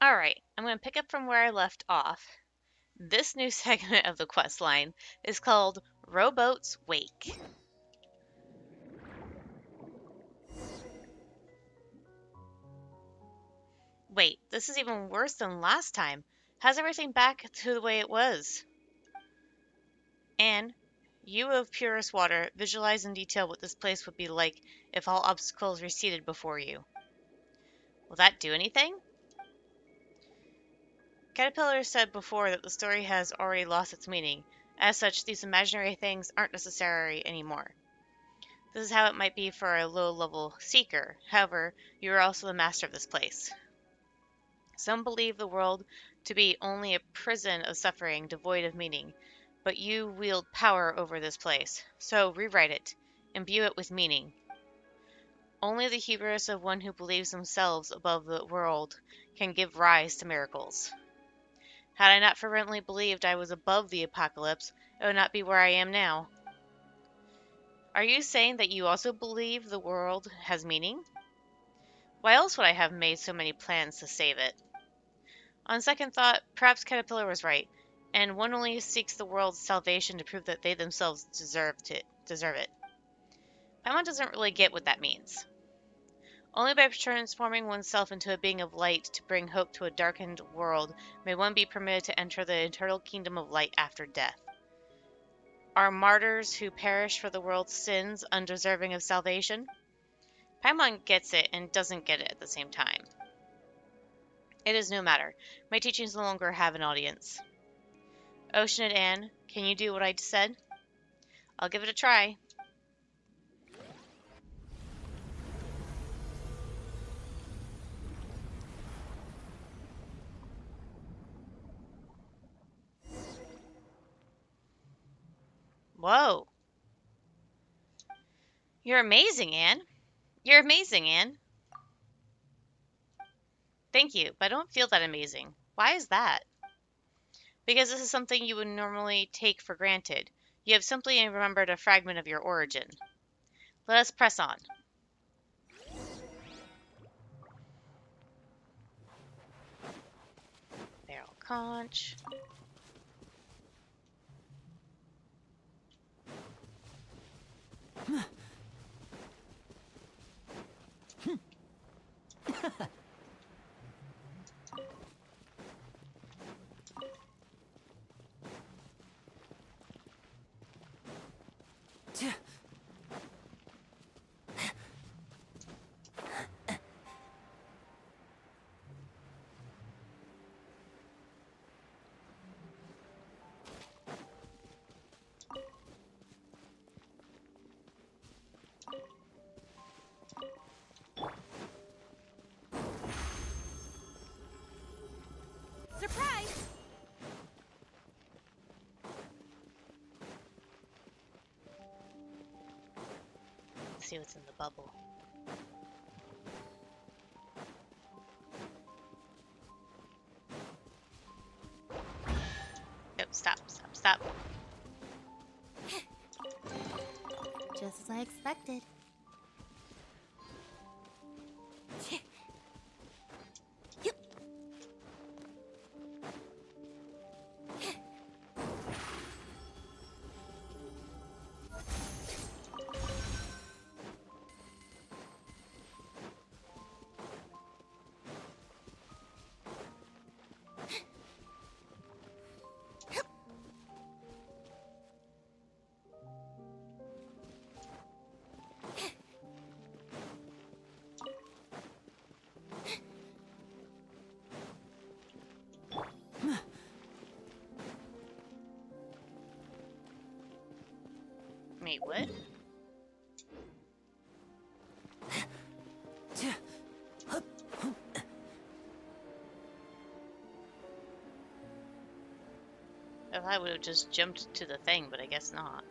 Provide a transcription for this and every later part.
Alright, I'm going to pick up from where I left off. This new segment of the quest line is called Rowboat's Wake. Wait, this is even worse than last time. How's everything back to the way it was? Anne, you of purest water, visualize in detail what this place would be like if all obstacles receded before you. Will that do anything? Caterpillar said before that the story has already lost its meaning. As such, these imaginary things aren't necessary anymore. This is how it might be for a low-level seeker. However, you are also the master of this place. Some believe the world to be only a prison of suffering, devoid of meaning, but you wield power over this place. So rewrite it, imbue it with meaning. Only the hubris of one who believes themselves above the world can give rise to miracles. Had I not fervently believed I was above the apocalypse, I would not be where I am now. Are you saying that you also believe the world has meaning? Why else would I have made so many plans to save it? On second thought, perhaps Caterpillar was right, and one only seeks the world's salvation to prove that they themselves deserve it. Paimon doesn't really get what that means. Only by transforming oneself into a being of light to bring hope to a darkened world may one be permitted to enter the eternal kingdom of light after death. Are martyrs who perish for the world's sins undeserving of salvation? Paimon gets it and doesn't get it at the same time. It is no matter. My teachings no longer have an audience. Ocean and Anne, can you do what I said? I'll give it a try. Whoa. You're amazing, Anne. You're amazing, Anne. Thank you, but I don't feel that amazing. Why is that? Because this is something you would normally take for granted. You have simply remembered a fragment of your origin. Let us press on. Barrel conch. Surprise! Let's see what's in the bubble. Yep, stop. Just as I expected. Wait, what? If I would have just jumped to the thing, but I guess not.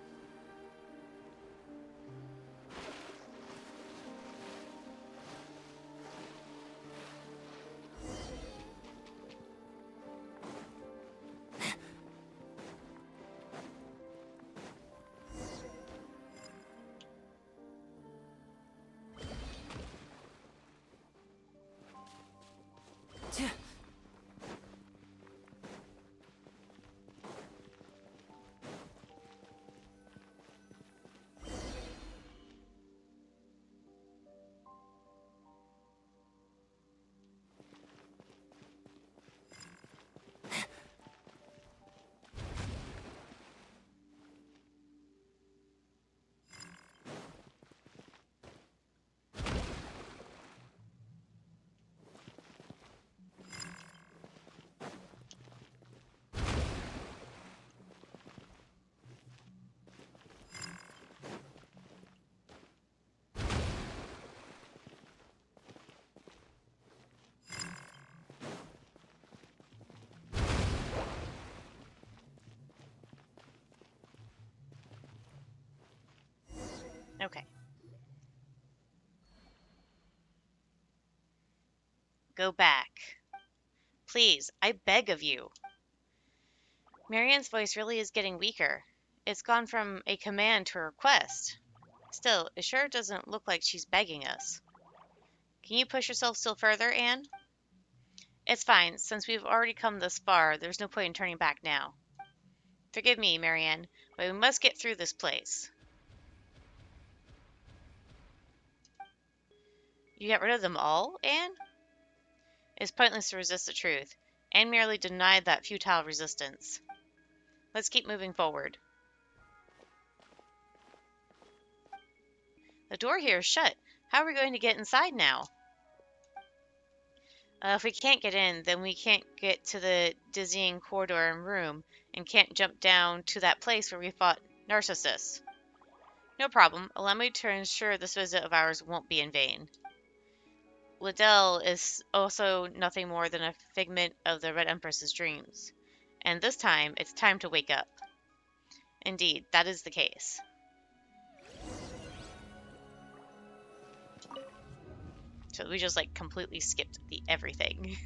Go back. Please, I beg of you. Marianne's voice really is getting weaker. It's gone from a command to a request. Still, it sure doesn't look like she's begging us. Can you push yourself still further, Anne? It's fine. Since we've already come this far, there's no point in turning back now. Forgive me, Marianne, but we must get through this place. You got rid of them all, Anne? It's pointless to resist the truth. Anne merely denied that futile resistance. Let's keep moving forward. The door here is shut. How are we going to get inside now? If we can't get in, then we can't get to the dizzying corridor and room, and can't jump down to that place where we fought Narcissus. No problem. Allow me to ensure this visit of ours won't be in vain. Liddell is also nothing more than a figment of the Red Empress's dreams. And this time, it's time to wake up. Indeed, that is the case. So we just, like, completely skipped the everything.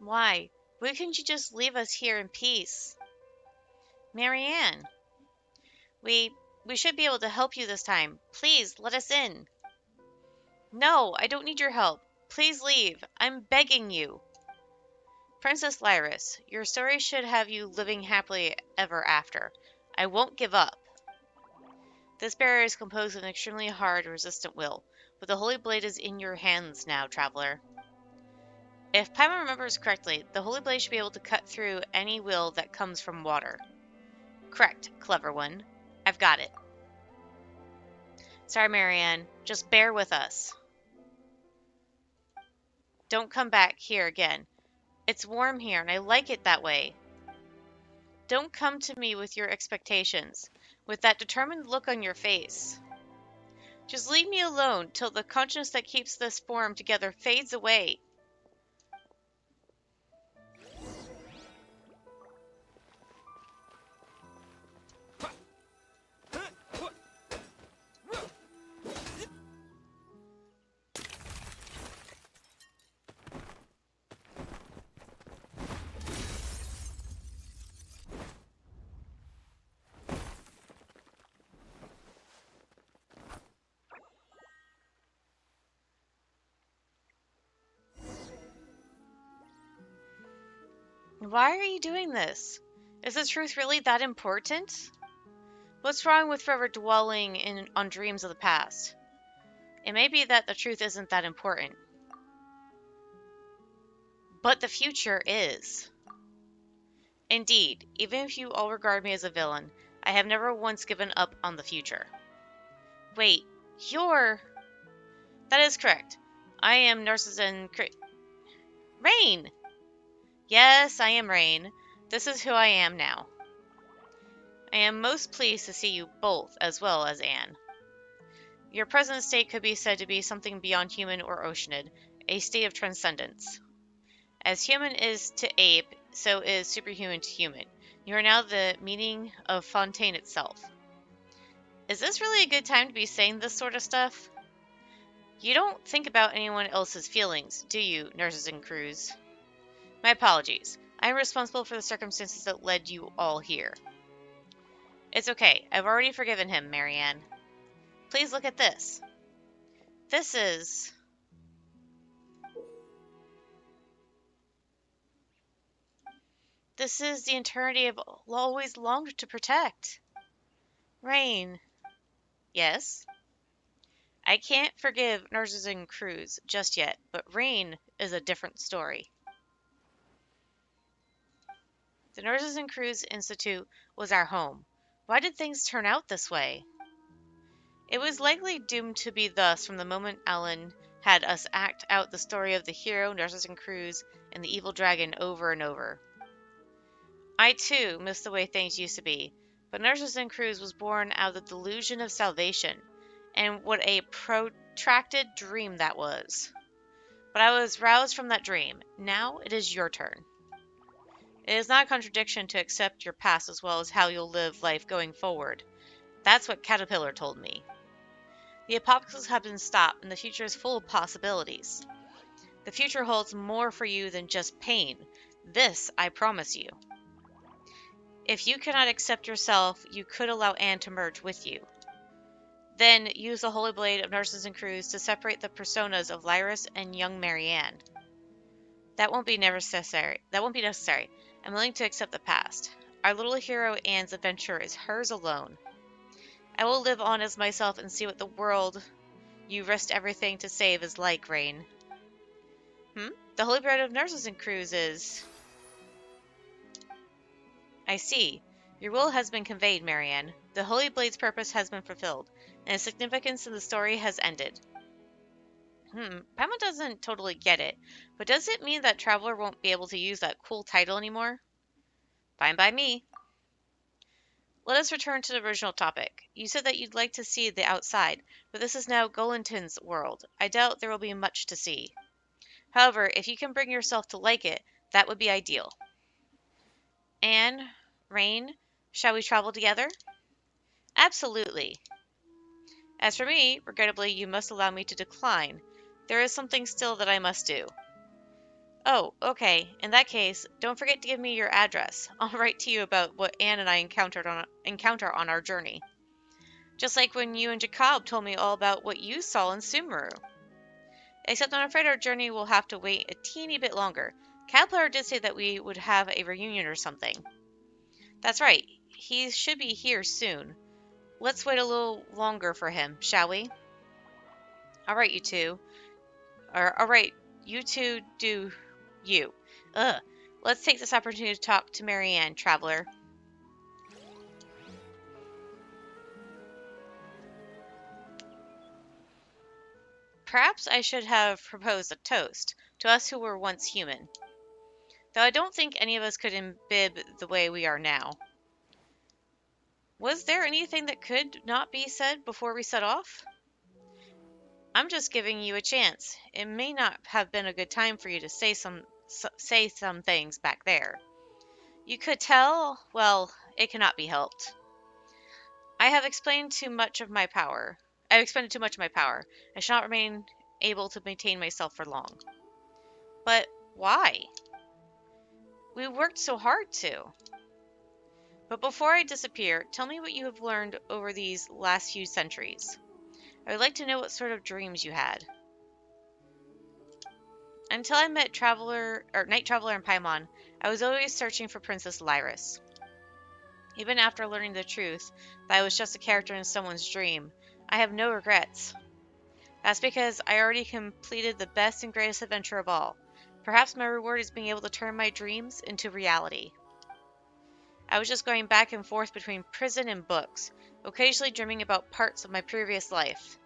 Why? Why couldn't you just leave us here in peace? Marianne, we should be able to help you this time. Please, let us in. No, I don't need your help. Please leave. I'm begging you. Princess Lyris, your story should have you living happily ever after. I won't give up. This barrier is composed of an extremely hard, resistant will, but the Holy Blade is in your hands now, traveler. If Paimon remembers correctly, the Holy Blade should be able to cut through any will that comes from water. Correct, clever one. I've got it. Sorry, Marianne. Just bear with us. Don't come back here again. It's warm here, and I like it that way. Don't come to me with your expectations, with that determined look on your face. Just leave me alone till the conscience that keeps this form together fades away. Why are you doing this? Is the truth really that important? What's wrong with forever dwelling on dreams of the past? It may be that the truth isn't that important. But the future is. Indeed, even if you all regard me as a villain, I have never once given up on the future. Wait, you're... That is correct. I am Narcissus Rain! Yes, I am Rain. This is who I am now. I am most pleased to see you both, as well as Anne. Your present state could be said to be something beyond human or oceanid, a state of transcendence. As human is to ape, so is superhuman to human. You are now the meaning of Fontaine itself. Is this really a good time to be saying this sort of stuff? You don't think about anyone else's feelings, do you, Nurses and Crews? My apologies. I am responsible for the circumstances that led you all here. It's okay. I've already forgiven him, Marianne. Please look at this. This is... This is the eternity I've always longed to protect. Rain. Yes? I can't forgive Nurses and Crews just yet, but Rain is a different story. The Nurses and Crews Institute was our home. Why did things turn out this way? It was likely doomed to be thus from the moment Alan had us act out the story of the hero, nurses and crews, and the evil dragon over and over. I, too, miss the way things used to be, but Nurses and Crews was born out of the delusion of salvation, and what a protracted dream that was. But I was roused from that dream. Now it is your turn. It is not a contradiction to accept your past as well as how you'll live life going forward. That's what Caterpillar told me. The apocalypse has been stopped, and the future is full of possibilities. The future holds more for you than just pain. This I promise you. If you cannot accept yourself, you could allow Anne to merge with you. Then use the Holy Blade of Nurses and Crews to separate the personas of Lyris and young Marianne. That won't be necessary. I'm willing to accept the past. Our little hero Anne's adventure is hers alone. I will live on as myself and see what the world you risked everything to save is like, Rain. The Holy Blade of Nurses and Crews is... I see. Your will has been conveyed, Marianne. The Holy Blade's purpose has been fulfilled, and its significance in the story has ended. Paimon doesn't totally get it, but does it mean that Traveler won't be able to use that cool title anymore? Fine by me. Let us return to the original topic. You said that you'd like to see the outside, but this is now Golinton's world. I doubt there will be much to see. However, if you can bring yourself to like it, that would be ideal. Anne, Rain, shall we travel together? Absolutely. As for me, regrettably, you must allow me to decline. There is something still that I must do. Oh, okay. In that case, don't forget to give me your address. I'll write to you about what Anne and I encounter on our journey. Just like when you and Jacob told me all about what you saw in Sumeru. Except I'm afraid our journey will have to wait a teeny bit longer. Caterpillar did say that we would have a reunion or something. That's right. He should be here soon. Let's wait a little longer for him, shall we? All right, you two. All right, you two do you. Let's take this opportunity to talk to Marianne, Traveler. Perhaps I should have proposed a toast to us who were once human. Though I don't think any of us could imbibe the way we are now. Was there anything that could not be said before we set off? I'm just giving you a chance. It may not have been a good time for you to say some things back there. You could tell, well, it cannot be helped. I have expended too much of my power. I shall not remain able to maintain myself for long. But why? We worked so hard to. But before I disappear, tell me what you have learned over these last few centuries. I would like to know what sort of dreams you had. Until I met Night Traveler and Paimon, I was always searching for Princess Lyris. Even after learning the truth, that I was just a character in someone's dream, I have no regrets. That's because I already completed the best and greatest adventure of all. Perhaps my reward is being able to turn my dreams into reality. I was just going back and forth between prison and books, occasionally dreaming about parts of my previous life.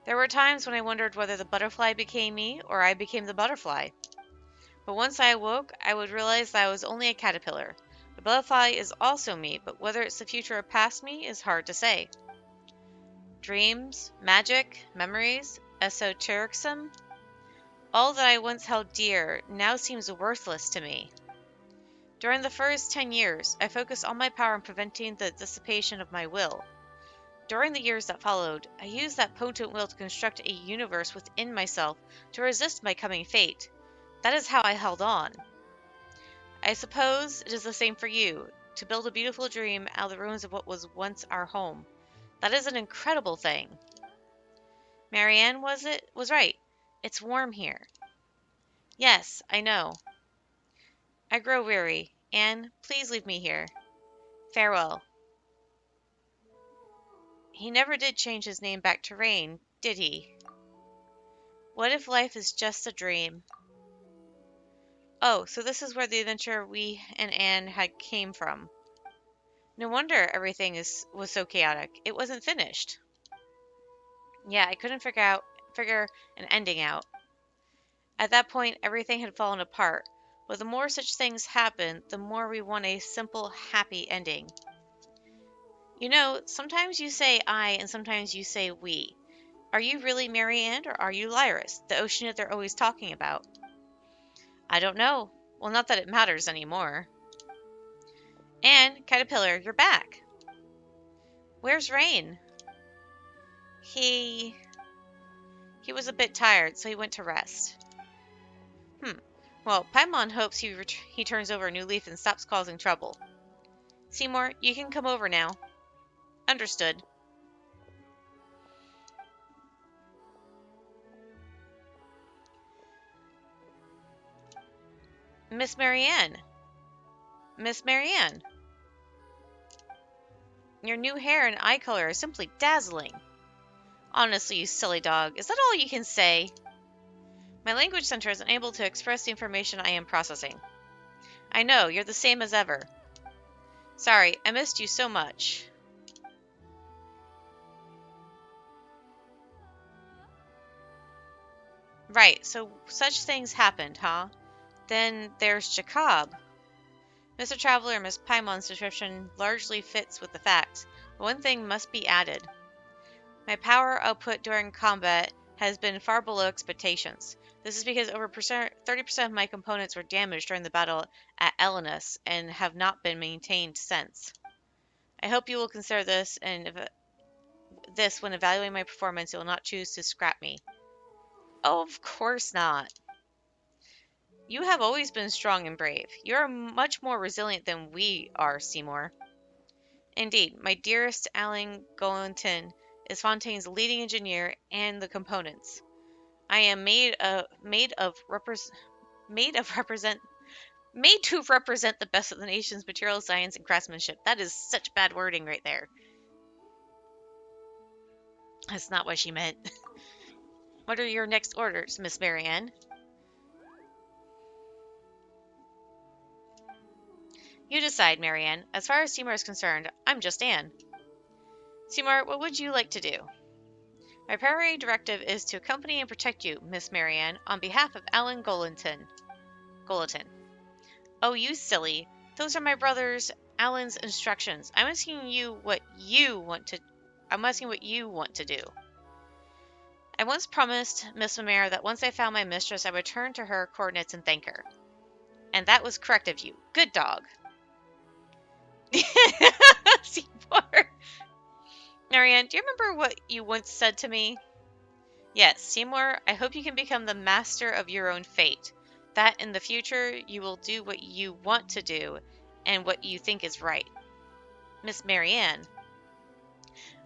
There were times when I wondered whether the butterfly became me or I became the butterfly. But once I awoke, I would realize that I was only a caterpillar. The butterfly is also me, but whether it's the future or past me is hard to say. Dreams, magic, memories, esotericism, all that I once held dear now seems worthless to me. During the first 10 years, I focused all my power on preventing the dissipation of my will. During the years that followed, I used that potent will to construct a universe within myself to resist my coming fate. That is how I held on. I suppose it is the same for you, to build a beautiful dream out of the ruins of what was once our home. That is an incredible thing. Marianne was right. It's warm here. Yes, I know. I grow weary. Anne, please leave me here. Farewell. He never did change his name back to Rain, did he? What if life is just a dream? Oh, so this is where the adventure we and Anne had came from. No wonder everything was so chaotic. It wasn't finished. Yeah, I couldn't figure out figure an ending out. At that point, everything had fallen apart. But the more such things happen, the more we want a simple, happy ending. You know, sometimes you say I and sometimes you say we. Are you really Marianne or are you Lyris, the oceanite they're always talking about? I don't know. Well, not that it matters anymore. And, Caterpillar, you're back. Where's Rain? He was a bit tired, so he went to rest. Well, Paimon hopes he turns over a new leaf and stops causing trouble. Seymour, you can come over now. Understood. Miss Marianne. Miss Marianne. Your new hair and eye color are simply dazzling. Honestly, you silly dog, is that all you can say? My language center is unable to express the information I am processing. I know, you're the same as ever. Sorry, I missed you so much. Right, so such things happened, huh? Then there's Jacob. Mr. Traveler, Miss Paimon's description largely fits with the facts, but one thing must be added. My power output during combat has been far below expectations. This is because over 30% of my components were damaged during the battle at Elenus and have not been maintained since. I hope you will consider this, and if when evaluating my performance, you will not choose to scrap me. Oh, of course not. You have always been strong and brave. You are much more resilient than we are, Seymour. Indeed, my dearest Alan Golenton is Fontaine's leading engineer and the components. I am made to represent the best of the nation's material science and craftsmanship. That is such bad wording right there. That's not what she meant. What are your next orders, Miss Marianne? You decide, Marianne. As far as Seymour is concerned, I'm just Anne. Seymour, what would you like to do? My primary directive is to accompany and protect you, Miss Marianne, on behalf of Alan Golenton. Oh, you silly. Those are my brother's Alan's instructions. I'm asking what you want to do. I once promised Miss Mamere that once I found my mistress, I would turn to her coordinates and thank her. And that was correct of you. Good dog. Seymour. Marianne, do you remember what you once said to me? Yes, Seymour, I hope you can become the master of your own fate. That in the future you will do what you want to do and what you think is right. Miss Marianne,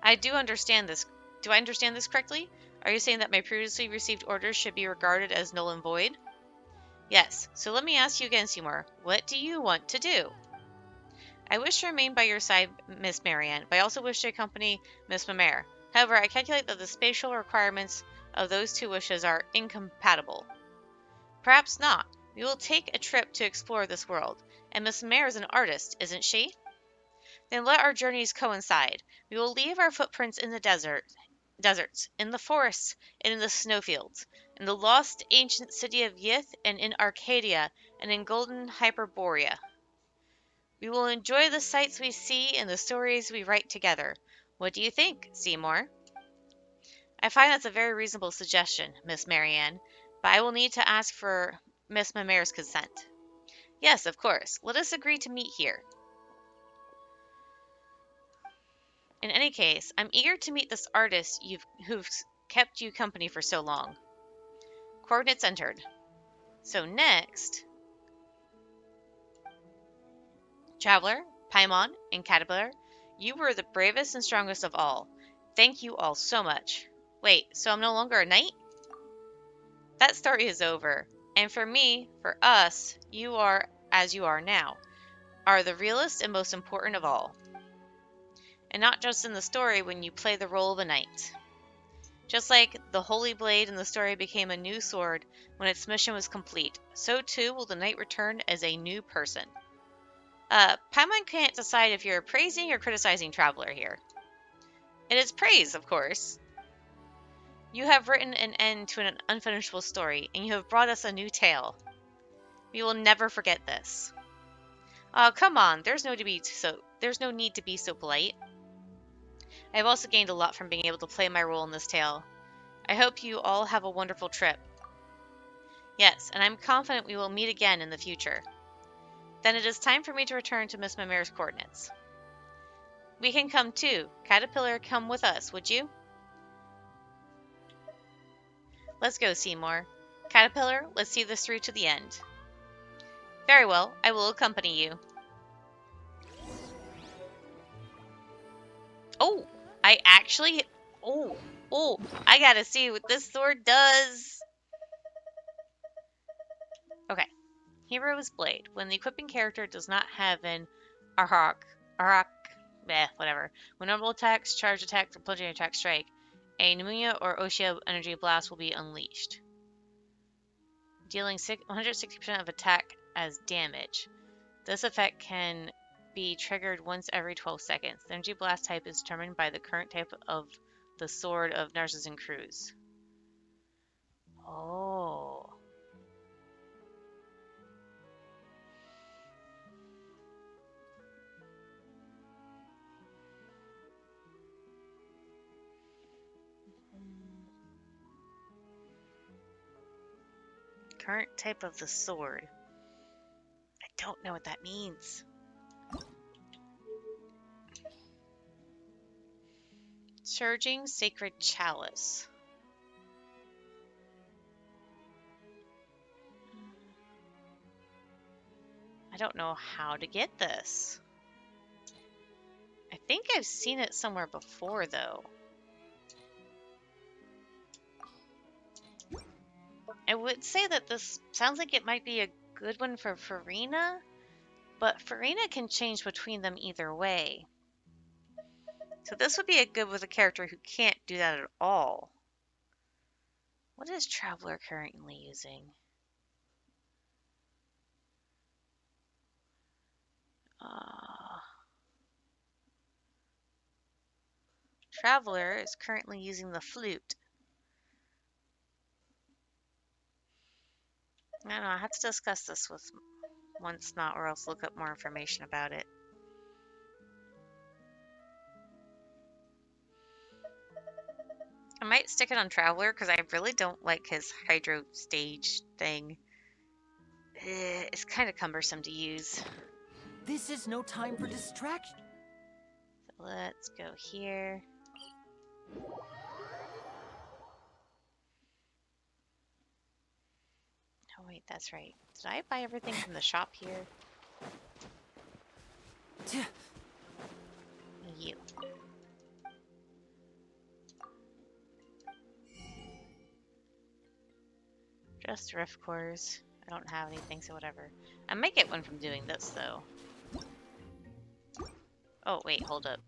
I do understand this. Do I understand this correctly? Are you saying that my previously received orders should be regarded as null and void? Yes, so let me ask you again, Seymour. What do you want to do? I wish to remain by your side, Miss Marianne, but I also wish to accompany Miss Mamere. However, I calculate that the spatial requirements of those two wishes are incompatible. Perhaps not. We will take a trip to explore this world, and Miss Mamere is an artist, isn't she? Then let our journeys coincide. We will leave our footprints in the deserts, in the forests, and in the snowfields, in the lost ancient city of Yith, and in Arcadia, and in golden Hyperborea. We will enjoy the sights we see and the stories we write together. What do you think, Seymour? I find that's a very reasonable suggestion, Miss Marianne, but I will need to ask for Miss Mamere's consent. Yes, of course. Let us agree to meet here. In any case, I'm eager to meet this artist who's kept you company for so long. Coordinates entered. So next, Traveler, Paimon, and Caterpillar, you were the bravest and strongest of all. Thank you all so much. Wait, so I'm no longer a knight? That story is over. And for us, you are, as you are now, are the realest and most important of all. And not just in the story when you play the role of a knight. Just like the Holy Blade in the story became a new sword when its mission was complete, so too will the knight return as a new person. Paimon can't decide if you're praising or criticizing Traveler here. It is praise, of course. You have written an end to an unfinishable story, and you have brought us a new tale. We will never forget this. Oh, come on. There's no need to be so polite. I have also gained a lot from being able to play my role in this tale. I hope you all have a wonderful trip. Yes, and I'm confident we will meet again in the future. Then it is time for me to return to Miss Mimer's coordinates. We can come too. Caterpillar, come with us, would you? Let's go, Seymour. Caterpillar, let's see this through to the end. Very well, I will accompany you. Oh, I actually... Oh, I gotta see what this sword does. Okay. Hero's Blade. When the equipping character does not have an Arak, whatever. When normal attacks, charge attacks, or plunging attack strike, a Numuya or Oshia energy blast will be unleashed, dealing 160% of attack as damage. This effect can be triggered once every 12 seconds. The energy blast type is determined by the current type of the sword of nurses and crews. Oh. Current type of the sword. I don't know what that means. Surging Sacred Chalice. I don't know how to get this. I think I've seen it somewhere before, though. I would say that this sounds like it might be a good one for Farina, but Farina can change between them either way. So this would be a good with a character who can't do that at all. What is Traveler currently using? Traveler is currently using the flute. I don't know, I have to discuss this with once not, or else look up more information about it. I might stick it on Traveler because I really don't like his Hydro stage thing. It's kind of cumbersome to use. This is no time for distraction. So let's go here. Oh wait, that's right. Did I buy everything from the shop here? You. Just rift cores. I don't have anything, so whatever. I might get one from doing this, though. Oh, wait, hold up.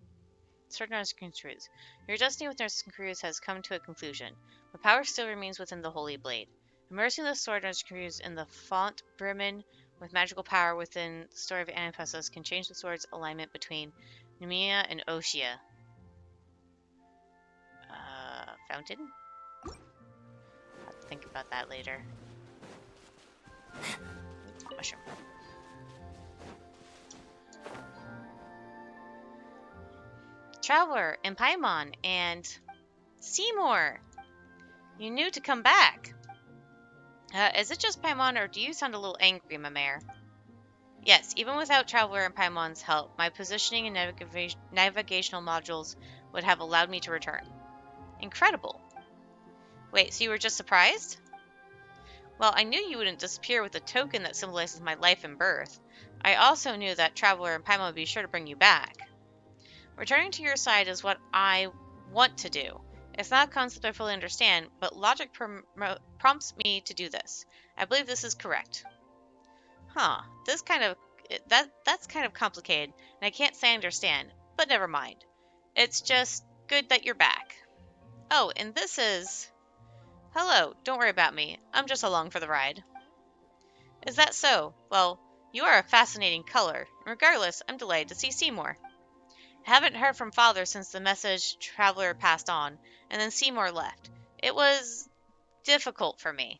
Sword Nurse and Cruise. Your destiny with Nurse and Cruise has come to a conclusion, but power still remains within the Holy Blade. Immersing the Sword Nurse and Cruise in the font Bremen with magical power within the story of Anapestos can change the sword's alignment between Nemea and Oshia. Fountain? I'll have to think about that later. Mushroom. Traveler and Paimon and Seymour. You knew to come back. Is it just Paimon, or do you sound a little angry, my mare? Yes, even without Traveler and Paimon's help, my positioning and navigational modules would have allowed me to return. Incredible. Wait, so you were just surprised? Well, I knew you wouldn't disappear with a token that symbolizes my life and birth. I also knew that Traveler and Paimon would be sure to bring you back. Returning to your side is what I want to do. It's not a concept I fully understand, but logic prompts me to do this. I believe this is correct. Huh, that's kind of complicated, and I can't say I understand, but never mind. It's just good that you're back. Oh, and this is... Hello, don't worry about me. I'm just along for the ride. Is that so? Well, you are a fascinating color. Regardless, I'm delighted to see Seymour. I haven't heard from Father since the message Traveler passed on, and then Seymour left. It was difficult for me.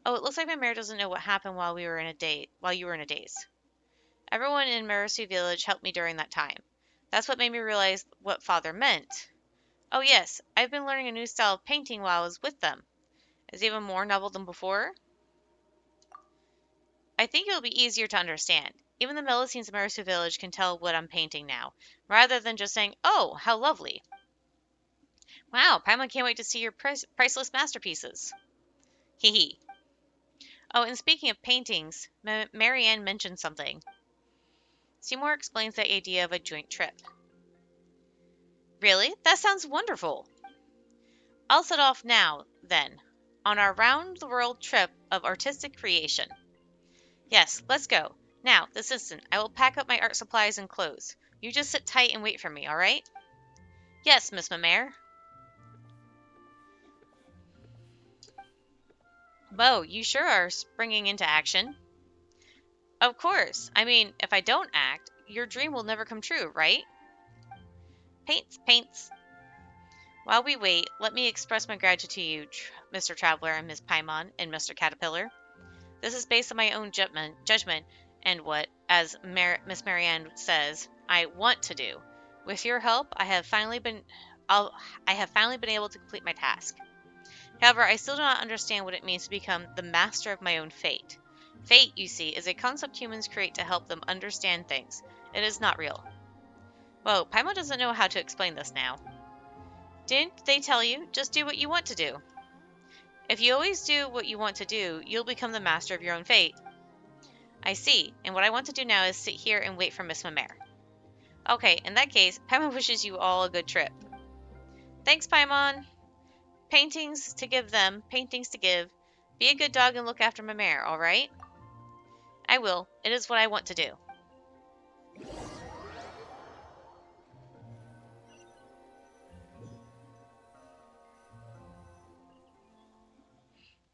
Oh, it looks like my mare doesn't know what happened while you were in a daze. Everyone in Marisu Village helped me during that time. That's what made me realize what father meant. Oh yes, I've been learning a new style of painting while I was with them. It's even more novel than before. I think it'll be easier to understand. Even the Melusines of Marisu Village can tell what I'm painting now, rather than just saying, "Oh, how lovely." Wow, Paimon can't wait to see your priceless masterpieces. Hee hee. Oh, and speaking of paintings, Marianne mentioned something. Seymour explains the idea of a joint trip. Really? That sounds wonderful. I'll set off now, then, on our round the world trip of artistic creation. Yes, let's go. Now, this instant, I will pack up my art supplies and clothes. You just sit tight and wait for me, all right? Yes, Miss Mamere. Bo, you sure are springing into action. Of course. I mean, if I don't act, your dream will never come true, right? Paints, paints. While we wait, let me express my gratitude to you, Mr. Traveler and Miss Paimon and Mr. Caterpillar. This is based on my own judgment and what, as Miss Marianne says, I want to do. With your help, I'll, I have finally been able to complete my task. However, I still do not understand what it means to become the master of my own fate. Fate, you see, is a concept humans create to help them understand things. It is not real. Whoa, Paimon doesn't know how to explain this now. Didn't they tell you? Just do what you want to do. If you always do what you want to do, you'll become the master of your own fate. I see, and what I want to do now is sit here and wait for Miss Mamere. Okay, in that case, Paimon wishes you all a good trip. Thanks, Paimon. Paintings to give. Be a good dog and look after Mamere, alright? I will. It is what I want to do.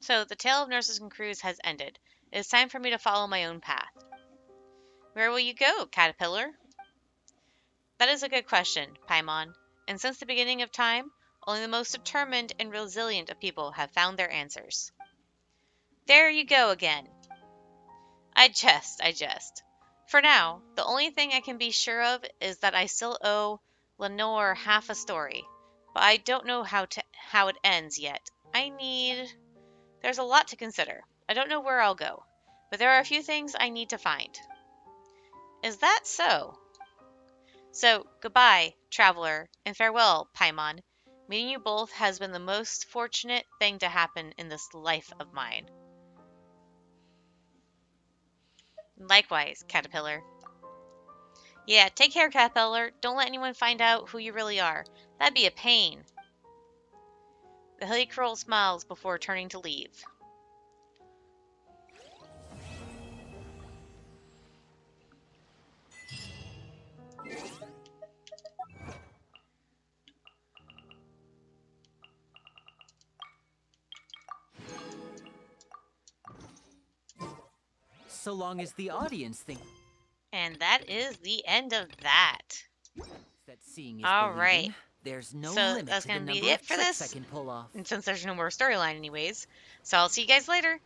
So, the tale of nurses and crews has ended. It is time for me to follow my own path. Where will you go, Caterpillar? That is a good question, Paimon. And since the beginning of time, only the most determined and resilient of people have found their answers. There you go again. I jest. For now, the only thing I can be sure of is that I still owe Lenore half a story, but I don't know how it ends yet. There's a lot to consider. I don't know where I'll go, but there are a few things I need to find. Is that so? So, goodbye, traveler, and farewell, Paimon. Meeting you both has been the most fortunate thing to happen in this life of mine. Likewise, Caterpillar. Yeah, take care, Caterpillar. Don't let anyone find out who you really are. That'd be a pain. The hilly crow smiles before turning to leave. So long as the audience thinks And that is the end of that. that seeing is All believing, right. there's no So limit that's to the going to be number it of for tricks I this. can pull off. And since there's no more storyline anyways. So I'll see you guys later.